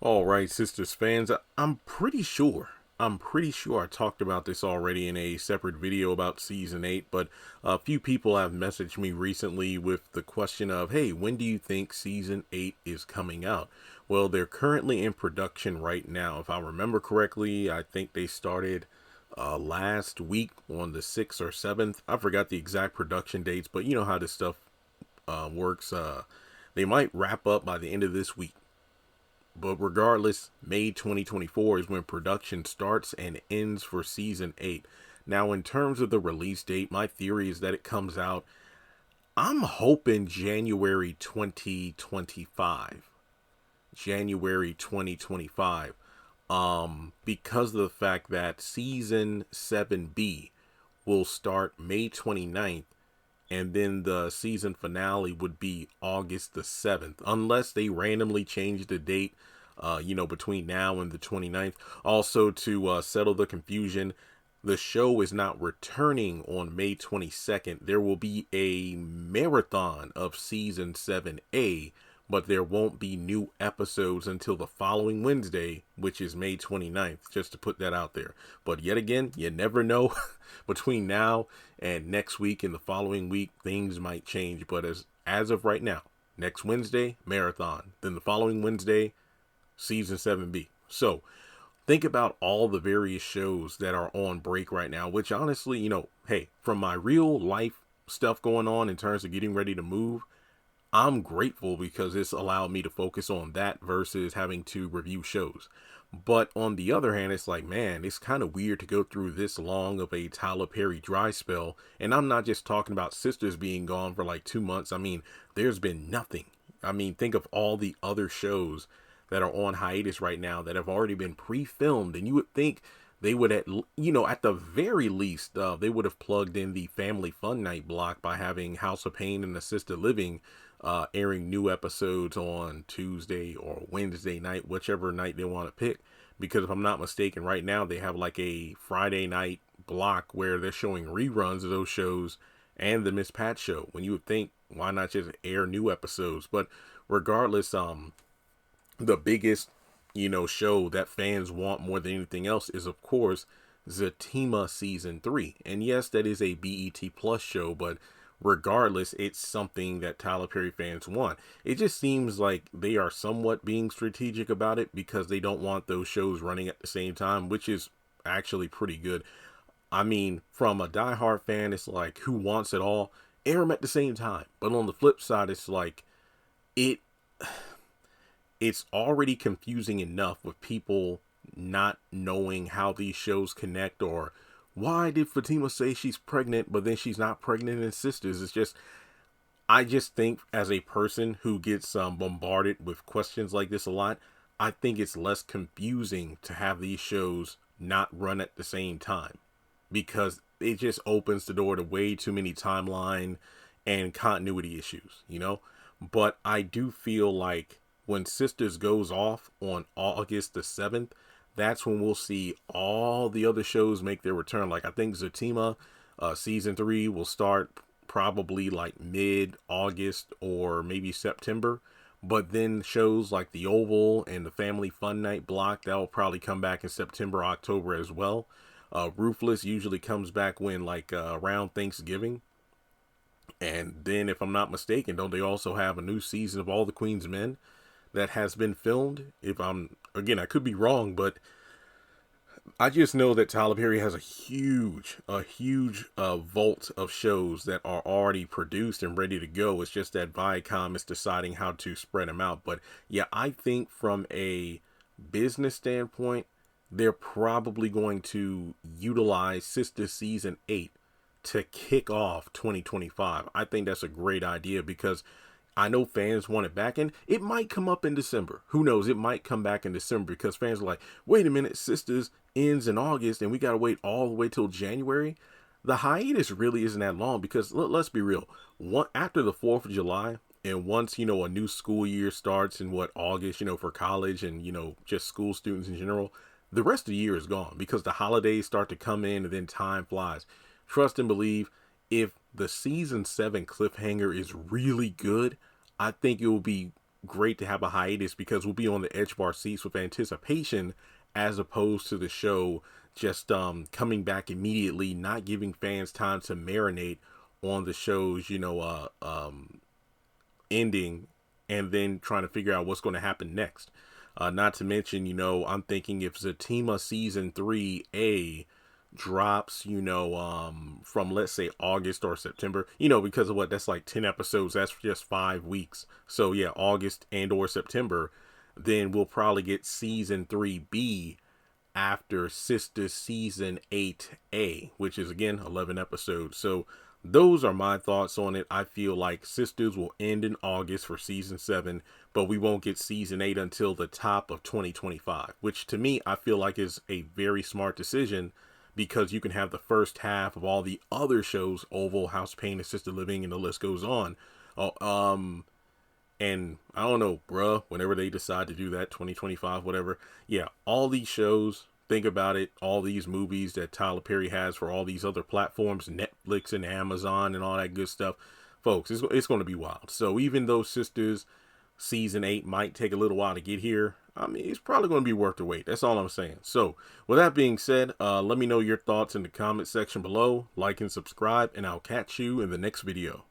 All right, Sistas fans, I'm pretty sure I talked about this already in a separate video about season 8, but a few people have messaged me recently with the question of, hey, when do you think season 8 is coming out? Well, they're currently in production right now. If I remember correctly, I think they started last week on the 6th or 7th. I forgot the exact production dates, but you know how this stuff works. They might wrap up by the end of this week. But regardless, May 2024 is when production starts and ends for season 8. Now, in terms of the release date, my theory is that it comes out, I'm hoping January 2025. January 2025. Because of the fact that season 7B will start May 29th, and then the season finale would be August the 7th, unless they randomly change the date, between now and the 29th. Also, to settle the confusion, the show is not returning on May 22nd. There will be a marathon of season 7A, but there won't be new episodes until the following Wednesday, which is May 29th, just to put that out there. But yet again, you never know. Between now and next week and the following week, things might change. But as of right now, next Wednesday, marathon. Then the following Wednesday, season 7B. So think about all the various shows that are on break right now, which honestly, hey, from my real life stuff going on in terms of getting ready to move, I'm grateful because it's allowed me to focus on that versus having to review shows. But on the other hand, it's like, man, it's kind of weird to go through this long of a Tyler Perry dry spell. And I'm not just talking about Sistas being gone for like 2 months. I mean, there's been nothing. I mean, think of all the other shows that are on hiatus right now that have already been pre-filmed. And you would think they would, at the very least, they would have plugged in the Family Fun Night block by having House of Pain and Assisted Living airing new episodes on Tuesday or Wednesday night, whichever night they want to pick. Because if I'm not mistaken, right now they have like a Friday night block where they're showing reruns of those shows and the Miss Pat show. When you would think, why not just air new episodes? But regardless, the biggest, show that fans want more than anything else is, of course, Zatima season 3. And yes, that is a BET Plus show, but regardless, it's something that Tyler Perry fans want. It just seems like they are somewhat being strategic about it because they don't want those shows running at the same time, which is actually pretty good. I mean, from a diehard fan, it's like, who wants it all? Air them at the same time. But on the flip side, it's like, it's already confusing enough with people not knowing how these shows connect, or why did Fatima say she's pregnant, but then she's not pregnant in Sistas? It's just, I just think as a person who gets bombarded with questions like this a lot, I think it's less confusing to have these shows not run at the same time, because it just opens the door to way too many timeline and continuity issues, But I do feel like when Sisters goes off on August the 7th, that's when we'll see all the other shows make their return. Like, I think Zatima season 3 will start probably like mid-August or maybe September. But then shows like The Oval and the Family Fun Night block, that will probably come back in September, October as well. Ruthless usually comes back when around Thanksgiving. And then, if I'm not mistaken, don't they also have a new season of All the Queen's Men that has been filmed? I could be wrong, but I just know that Tyler Perry has a huge vault of shows that are already produced and ready to go. It's just that Viacom is deciding how to spread them out. But yeah, I think from a business standpoint, they're probably going to utilize Sister Season 8 to kick off 2025. I think that's a great idea because I know fans want it back, and it might come up in December. Who knows? It might come back in December because fans are like, wait a minute, Sisters ends in August and we got to wait all the way till January. The hiatus really isn't that long because let's be real. After the 4th of July, and once, a new school year starts in August, for college and, just school students in general, the rest of the year is gone because the holidays start to come in and then time flies. Trust and believe, if the season 7 cliffhanger is really good, I think it will be great to have a hiatus because we'll be on the edge of our seats with anticipation, as opposed to the show just coming back immediately, not giving fans time to marinate on the show's ending, and then trying to figure out what's going to happen next. Not to mention, I'm thinking if Zatima season 3A drops, from let's say August or September, because of what, that's like 10 episodes, that's just 5 weeks. So yeah, August and or September, then we'll probably get season 3B after Sistas season 8A, which is again 11 episodes. So those are my thoughts on it. I feel like Sistas will end in August for season 7, but we won't get season 8 until the top of 2025, which to me, I feel like is a very smart decision, because you can have the first half of all the other shows, Oval, House Pain, Assisted Living, and the list goes on. And I don't know, bruh, whenever they decide to do that, 2025, whatever. Yeah, all these shows, think about it, all these movies that Tyler Perry has for all these other platforms, Netflix and Amazon and all that good stuff, folks, it's going to be wild. So even though Sistas season 8 might take a little while to get here, I mean, it's probably going to be worth the wait. That's all I'm saying. So with that being said, let me know your thoughts in the comment section below. Like and subscribe, and I'll catch you in the next video.